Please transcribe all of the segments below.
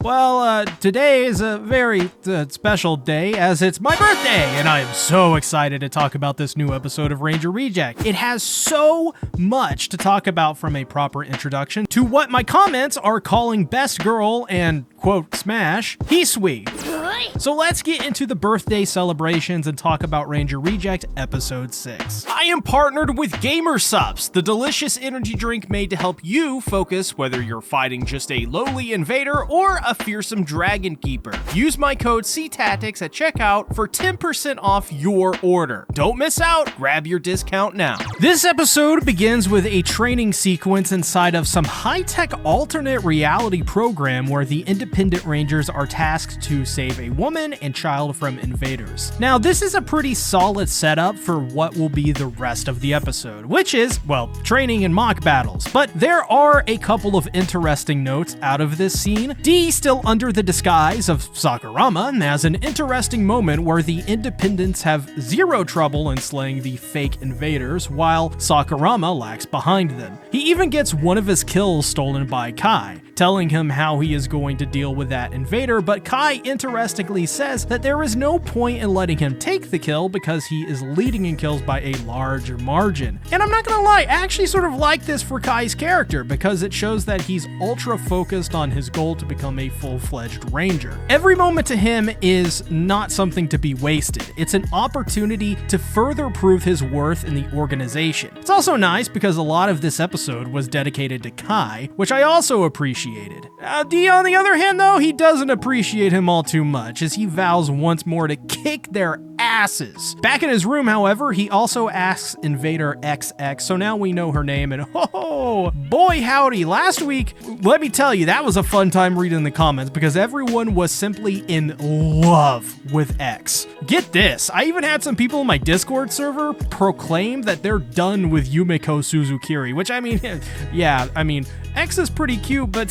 Well, today is a very special day as it's my birthday, and I am so excited to talk about this new episode of Ranger Reject. It has so much to talk about, from a proper introduction to what my comments are calling best girl and, quote, smash, Hisui. So let's get into the birthday celebrations and talk about Ranger Reject Episode 6. I am partnered with Gamer Subs, the delicious energy drink made to help you focus whether you're fighting just a lowly invader or a fearsome dragon keeper. Use my code CTACTICS at checkout for 10% off your order. Don't miss out, grab your discount now. This episode begins with a training sequence inside of some high-tech alternate reality program where the independent rangers are tasked to save a woman and child from invaders. Now, this is a pretty solid setup for what will be the rest of the episode, which is, well, training and mock battles. But there are a couple of interesting notes out of this scene. D, still under the disguise of Sakurama, has an interesting moment where the independents have zero trouble in slaying the fake invaders, while Sakurama lags behind them. He even gets one of his kills stolen by Kai, telling him how he is going to deal with that invader, but Kai interestingly says that there is no point in letting him take the kill because he is leading in kills by a large margin. And I'm not gonna lie, I actually sort of like this for Kai's character because it shows that he's ultra focused on his goal to become a full-fledged ranger. Every moment to him is not something to be wasted. It's an opportunity to further prove his worth in the organization. It's also nice because a lot of this episode was dedicated to Kai, which I also appreciated. D, on the other hand, though, he doesn't appreciate him all too much, as he vows once more to kick their asses. Back in his room, however, he also asks Invader XX, so now we know her name, and oh, boy howdy, last week, let me tell you, that was a fun time reading the comments because everyone was simply in love with X. Get this, I even had some people in my Discord server proclaim that they're done with Yumiko Suzukiri, which I mean, yeah, I mean, X is pretty cute, but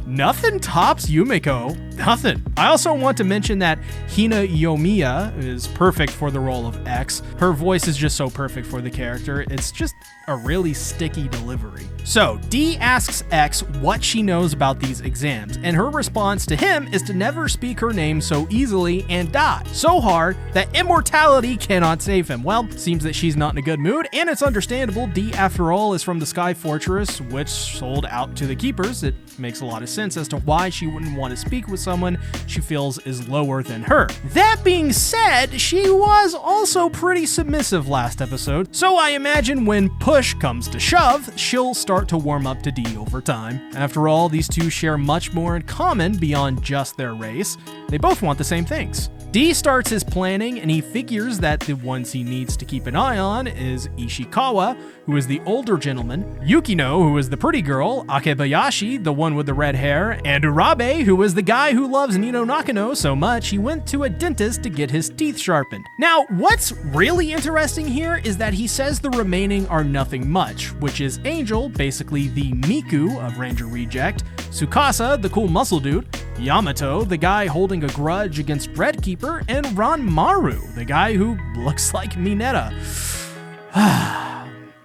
nothing tops Yumiko. Nothing. I also want to mention that Hina Yomiya is perfect for the role of X. Her voice is just so perfect for the character. It's just a really sticky delivery. So, D asks X what she knows about these exams, and her response to him is to never speak her name so easily and die so hard that immortality cannot save him. Well, seems that she's not in a good mood, and it's understandable. D, after all, is from the Sky Fortress, which sold out to the Keepers. It makes a lot of sense as to why she wouldn't want to speak with someone she feels is lower than her. That being said, she was also pretty submissive last episode, so I imagine when push comes to shove, she'll start to warm up to D over time. After all, these two share much more in common beyond just their race. They both want the same things. D starts his planning, and he figures that the ones he needs to keep an eye on is Ishikawa, who is the older gentleman, Yukino, who is the pretty girl, Akebayashi, the one with the red hair, and Urabe, who is the guy who loves Nino Nakano so much he went to a dentist to get his teeth sharpened. Now, what's really interesting here is that he says the remaining are nothing much, which is Angel, basically the Miku of Ranger Reject, Tsukasa, the cool muscle dude, Yamato, the guy holding a grudge against Red Keeper, and Ranmaru, the guy who looks like Mineta.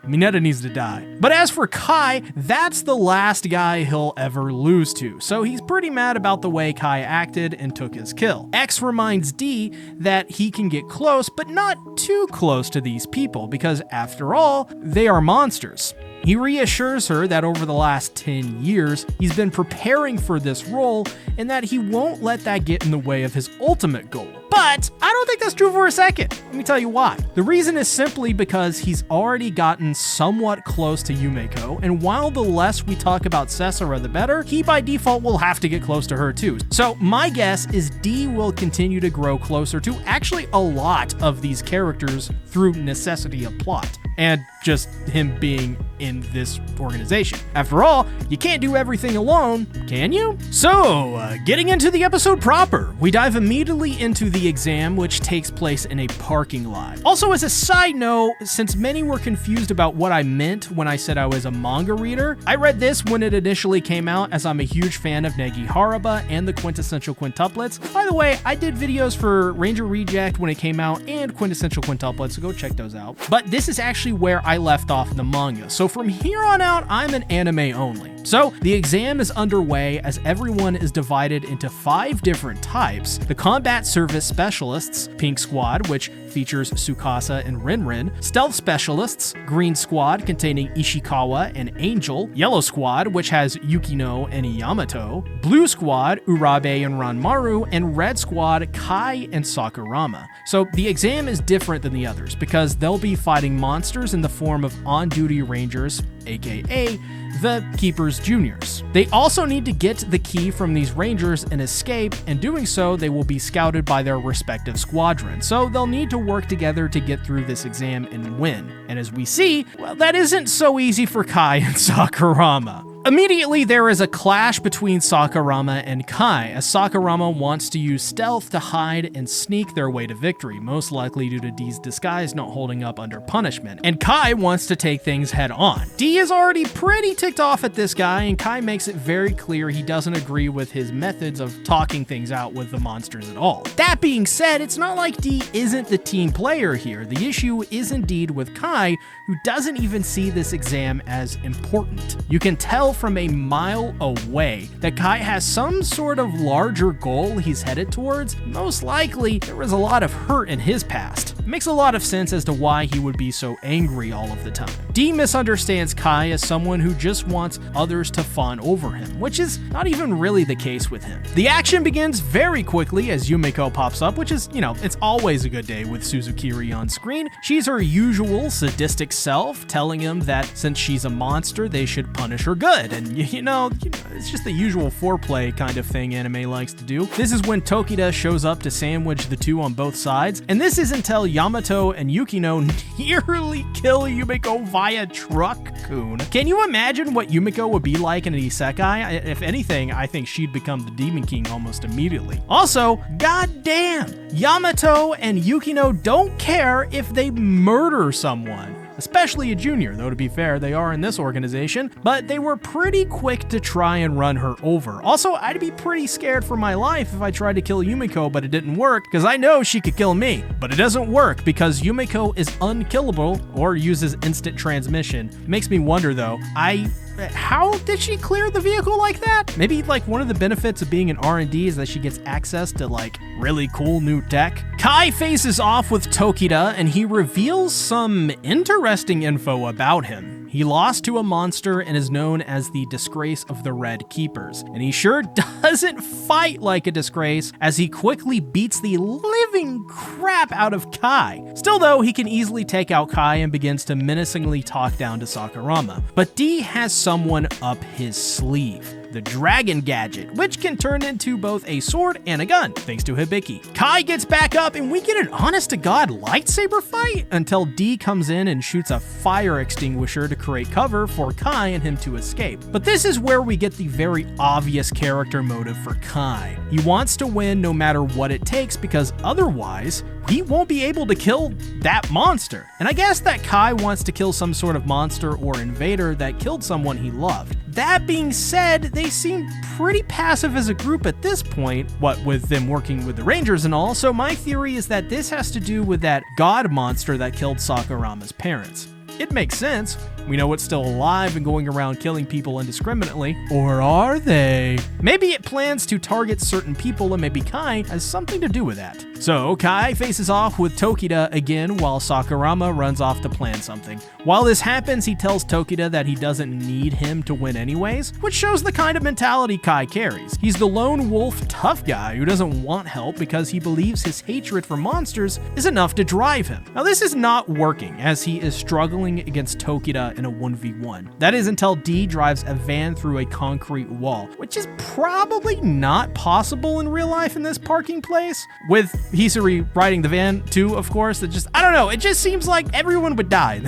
Mineta needs to die. But as for Kai, that's the last guy he'll ever lose to, so he's pretty mad about the way Kai acted and took his kill. X reminds D that he can get close, but not too close to these people, because after all, they are monsters. He reassures her that over the last 10 years, he's been preparing for this role and that he won't let that get in the way of his ultimate goal. But I don't think that's true for a second. Let me tell you why. The reason is simply because he's already gotten somewhat close to Yumiko, and while the less we talk about Sesara, the better, he by default will have to get close to her too. So my guess is D will continue to grow closer to actually a lot of these characters through necessity of plot, and just him being in this organization. After all, you can't do everything alone, can you? So, getting into the episode proper, we dive immediately into the exam, which takes place in a parking lot. Also, as a side note, since many were confused about what I meant when I said I was a manga reader, I read this when it initially came out, as I'm a huge fan of Negi Haraba and the Quintessential Quintuplets. By the way, I did videos for Ranger Reject when it came out and Quintessential Quintuplets, so go check those out. But this is actually where I I left off in the manga. So from here on out, I'm an anime only. So the exam is underway as everyone is divided into 5 different types. The Combat Service Specialists, Pink Squad, which features Tsukasa and Rinrin, Stealth Specialists, Green Squad containing Ishikawa and Angel, Yellow Squad, which has Yukino and Yamato, Blue Squad, Urabe and Ranmaru, and Red Squad, Kai and Sakurama. So the exam is different than the others because they'll be fighting monsters in the form of on-duty rangers, aka the Keepers Juniors. They also need to get the key from these rangers and escape, and doing so, they will be scouted by their respective squadrons. So they'll need to work together to get through this exam and win. And as we see, well, that isn't so easy for Kai and Sakurama. Immediately, there is a clash between Sakurama and Kai, as Sakurama wants to use stealth to hide and sneak their way to victory, most likely due to D's disguise not holding up under punishment. And Kai wants to take things head on. D is already pretty ticked off at this guy, and Kai makes it very clear he doesn't agree with his methods of talking things out with the monsters at all. That being said, it's not like D isn't the team player here. The issue is indeed with Kai, who doesn't even see this exam as important. You can tell from a mile away that Kai has some sort of larger goal he's headed towards. Most likely, there was a lot of hurt in his past. It makes a lot of sense as to why he would be so angry all of the time. D misunderstands Kai as someone who just wants others to fawn over him, which is not even really the case with him. The action begins very quickly as Yumiko pops up, which is, it's always a good day with Suzukiri on screen. She's her usual sadistic self, telling him that since she's a monster, they should punish her good. And it's just the usual foreplay kind of thing anime likes to do. This is when Tokita shows up to sandwich the two on both sides, and this is until Yamato and Yukino nearly kill Yumiko via truck-kun. Can you imagine what Yumiko would be like in an isekai? If anything, I think she'd become the Demon King almost immediately. Also, goddamn, Yamato and Yukino don't care if they murder someone. Especially a junior, though to be fair, they are in this organization, but they were pretty quick to try and run her over. Also, I'd be pretty scared for my life if I tried to kill Yumiko, but it didn't work, because I know she could kill me. But it doesn't work, because Yumiko is unkillable, or uses instant transmission. It makes me wonder, though, how did she clear the vehicle like that? Maybe one of the benefits of being an R&D is that she gets access to really cool new tech. Kai faces off with Tokita and he reveals some interesting info about him. He lost to a monster and is known as the Disgrace of the Red Keepers. And he sure doesn't fight like a disgrace, as he quickly beats the living crap out of Kai. Still though, he can easily take out Kai and begins to menacingly talk down to Sakurama. But D has someone up his sleeve. The Dragon Gadget, which can turn into both a sword and a gun, thanks to Hibiki. Kai gets back up and we get an honest-to-God lightsaber fight until D comes in and shoots a fire extinguisher to create cover for Kai and him to escape. But this is where we get the very obvious character motive for Kai. He wants to win no matter what it takes because otherwise, he won't be able to kill that monster. And I guess that Kai wants to kill some sort of monster or invader that killed someone he loved. That being said, they seem pretty passive as a group at this point, what with them working with the Rangers and all, so my theory is that this has to do with that god monster that killed Sakurama's parents. It makes sense. We know it's still alive and going around killing people indiscriminately. Or are they? Maybe it plans to target certain people and maybe Kai has something to do with that. So Kai faces off with Tokita again while Sakurama runs off to plan something. While this happens, he tells Tokita that he doesn't need him to win anyways, which shows the kind of mentality Kai carries. He's the lone wolf tough guy who doesn't want help because he believes his hatred for monsters is enough to drive him. Now this is not working as he is struggling against Tokita in a 1v1. That is until D drives a van through a concrete wall, which is probably not possible in real life in this parking place. With Hisari riding the van too, of course, I don't know, it just seems like everyone would die.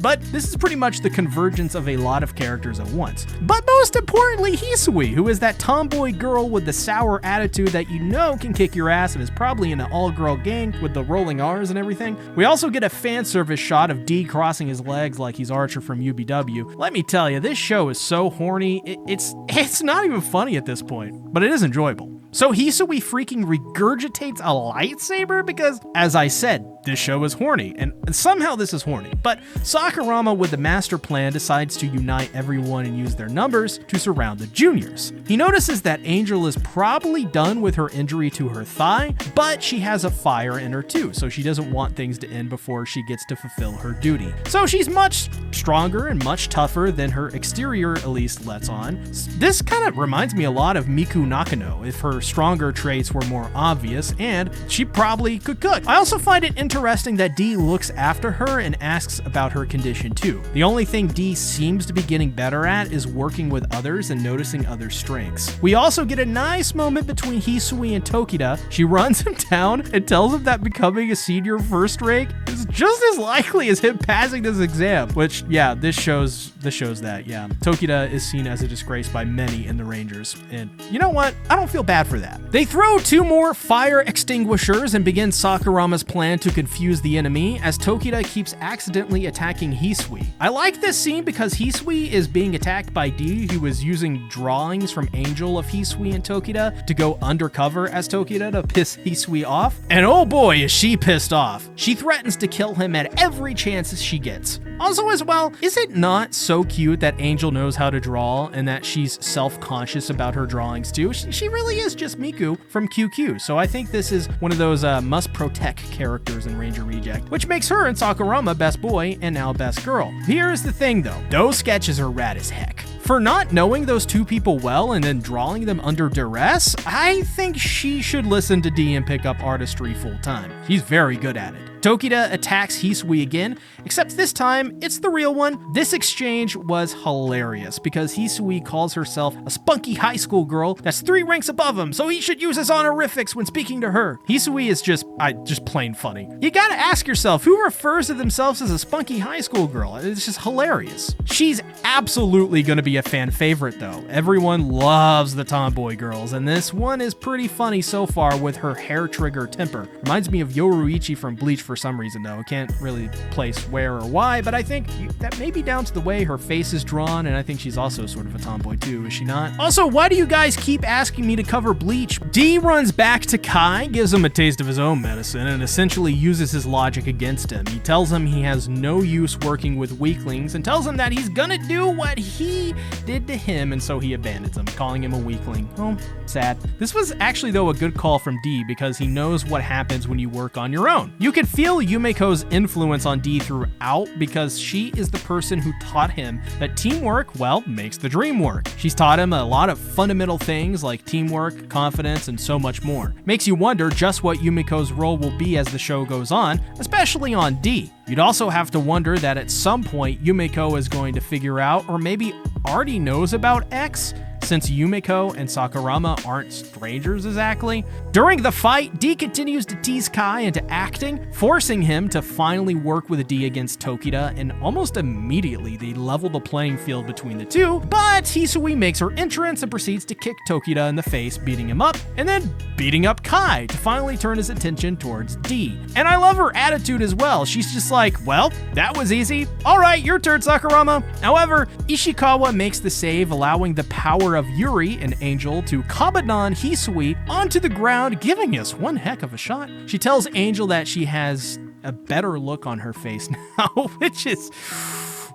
But this is pretty much the convergence of a lot of characters at once. But most importantly, Hisui, who is that tomboy girl with the sour attitude that you know can kick your ass and is probably in an all-girl gang with the rolling R's and everything. We also get a fan service shot of D crossing his legs like he's Archer from UBW. Let me tell you, this show is so horny, it's not even funny at this point, but it is enjoyable. So Hisui freaking regurgitates a lightsaber because, as I said, this show is horny, and somehow this is horny. But Sakurama, with the master plan, decides to unite everyone and use their numbers to surround the juniors. He notices that Angel is probably done with her injury to her thigh, but she has a fire in her too, so she doesn't want things to end before she gets to fulfill her duty. So she's much stronger and much tougher than her exterior at least lets on. This kind of reminds me a lot of Miku Nakano if her stronger traits were more obvious, and she probably could cook. I also find it interesting that Dee looks after her and asks about her condition too. The only thing Dee seems to be getting better at is working with others and noticing other strengths. We also get a nice moment between Hisui and Tokita. She runs him down and tells him that becoming a senior first rank is just as likely as him passing this exam, which, yeah, this shows that, yeah. Tokita is seen as a disgrace by many in the Rangers, and you know what? I don't feel bad for that. They throw 2 more fire extinguishers and begin Sakurama's plan to confuse the enemy as Tokita keeps accidentally attacking Hisui. I like this scene because Hisui is being attacked by Dee, who is using drawings from Angel of Hisui and Tokita to go undercover as Tokita to piss Hisui off. And oh boy, is she pissed off. She threatens to kill him at every chance she gets. Also as well, is it not so cute that Angel knows how to draw and that she's self-conscious about her drawings too? She really is just Miku from QQ, so I think this is one of those must-protect characters in Ranger Reject, which makes her and Sakurama best boy and now best girl. Here's the thing though, those sketches are rad as heck. For not knowing those 2 people well and then drawing them under duress, I think she should listen to Dee and pick up artistry full time. She's very good at it. Tokita attacks Hisui again, except this time, it's the real one. This exchange was hilarious because Hisui calls herself a spunky high school girl that's 3 ranks above him, so he should use his honorifics when speaking to her. Hisui is just plain funny. You gotta ask yourself, who refers to themselves as a spunky high school girl? It's just hilarious. She's absolutely gonna be a fan favorite though. Everyone loves the tomboy girls, and this one is pretty funny so far with her hair trigger temper. Reminds me of Yoruichi from Bleach for some reason though. Can't really place where or why, but I think that may be down to the way her face is drawn, and I think she's also sort of a tomboy too, is she not? Also, why do you guys keep asking me to cover Bleach? Dee runs back to Kai, gives him a taste of his own medicine, and essentially uses his logic against him. He tells him he has no use working with weaklings and tells him that he's gonna do what he did to him, and so he abandons him, calling him a weakling. Oh, sad. This was actually though a good call from Dee because he knows what happens when you work on your own. You can feel Yumeko's influence on Dee throughout because she is the person who taught him that teamwork, well, makes the dream work. She's taught him a lot of fundamental things like teamwork, confidence, and so much more. Makes you wonder just what Yumeko's role will be as the show goes on, especially on Dee. You'd also have to wonder that at some point Yumeko is going to figure out, or maybe already knows about X, since Yumeko and Sakurama aren't strangers exactly. During the fight, Dee continues to tease Kai into acting, forcing him to finally work with Dee against Tokita, and almost immediately they level the playing field between the two, but Hisui makes her entrance and proceeds to kick Tokita in the face, beating him up, and then beating up Kai to finally turn his attention towards Dee. And I love her attitude as well. She's just like, well, that was easy. All right, your turn, Sakurama. However, Ishikawa makes the save, allowing the power of Yuri, an angel, to Kabadan Hisui onto the ground, giving us one heck of a shot. She tells Angel that she has a better look on her face now, which is...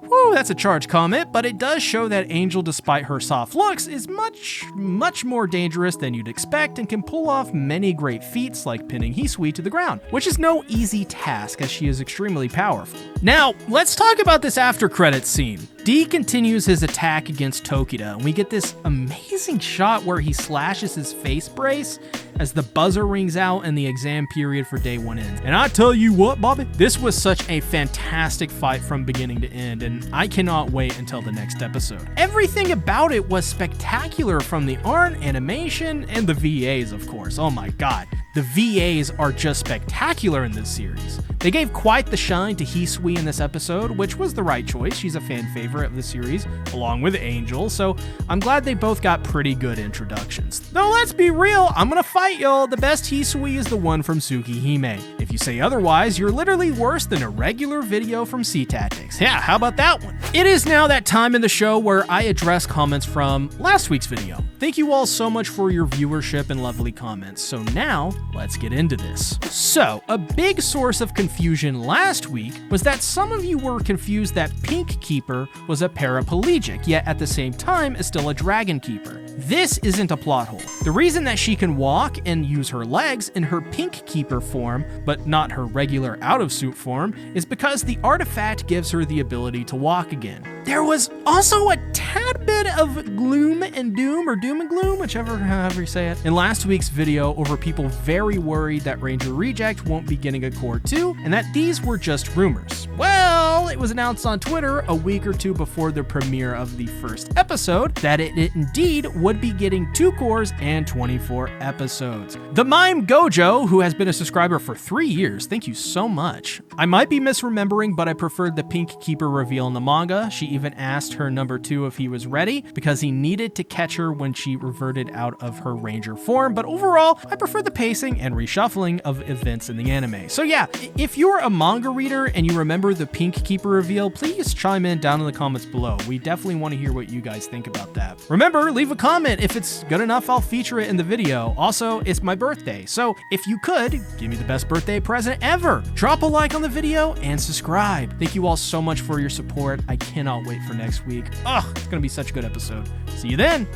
woo, that's a charged comment, but it does show that Angel, despite her soft looks, is much more dangerous than you'd expect and can pull off many great feats like pinning Hisui to the ground, which is no easy task as she is extremely powerful. Now, let's talk about this after credits scene. Dee continues his attack against Tokita, and we get this amazing shot where he slashes his face brace as the buzzer rings out and the exam period for day 1 ends. And I tell you what, Bobby, this was such a fantastic fight from beginning to end, and I cannot wait until the next episode. Everything about it was spectacular, from the art, animation, and the VAs, of course. Oh my god. The VAs are just spectacular in this series. They gave quite the shine to Hisui in this episode, which was the right choice. She's a fan favorite of the series, along with Angel, so I'm glad they both got pretty good introductions. Though let's be real, I'm gonna fight y'all. The best Hisui is the one from Tsukihime. If you say otherwise, you're literally worse than a regular video from C-Tactics. Yeah, how about that one? It is now that time in the show where I address comments from last week's video. Thank you all so much for your viewership and lovely comments. So now, let's get into this. So, a big source of confusion last week was that some of you were confused that Pink Keeper was a paraplegic, yet at the same time is still a Dragon Keeper. This isn't a plot hole. The reason that she can walk and use her legs in her Pink Keeper form, but not her regular out-of-suit form, is because the artifact gives her the ability to walk again. There was also a tad bit of gloom and doom, or doom and gloom, however you say it, in last week's video over people very worried that Ranger Reject won't be getting a Core 2, and that these were just rumors. Well, it was announced on Twitter a week or two before the premiere of the first episode that it indeed would be getting 2 cores and 24 episodes. The Mime Gojo, who has been a subscriber for 3 years, thank you so much. I might be misremembering, but I preferred the Pink Keeper reveal in the manga. She even asked her number 2 if he was ready, because he needed to catch her when she reverted out of her Ranger form, but overall, I prefer the pacing and reshuffling of events in the anime. So yeah, if you're a manga reader and you remember the Pink Keeper reveal, please chime in down in the comments below. We definitely want to hear what you guys think about that. Remember, leave a comment. If it's good enough, I'll feature it in the video. Also, it's my birthday, so if you could, give me the best birthday present ever. Drop a like on the video and subscribe. Thank you all so much for your support. I cannot wait for next week. It's gonna be such a good episode. See you then.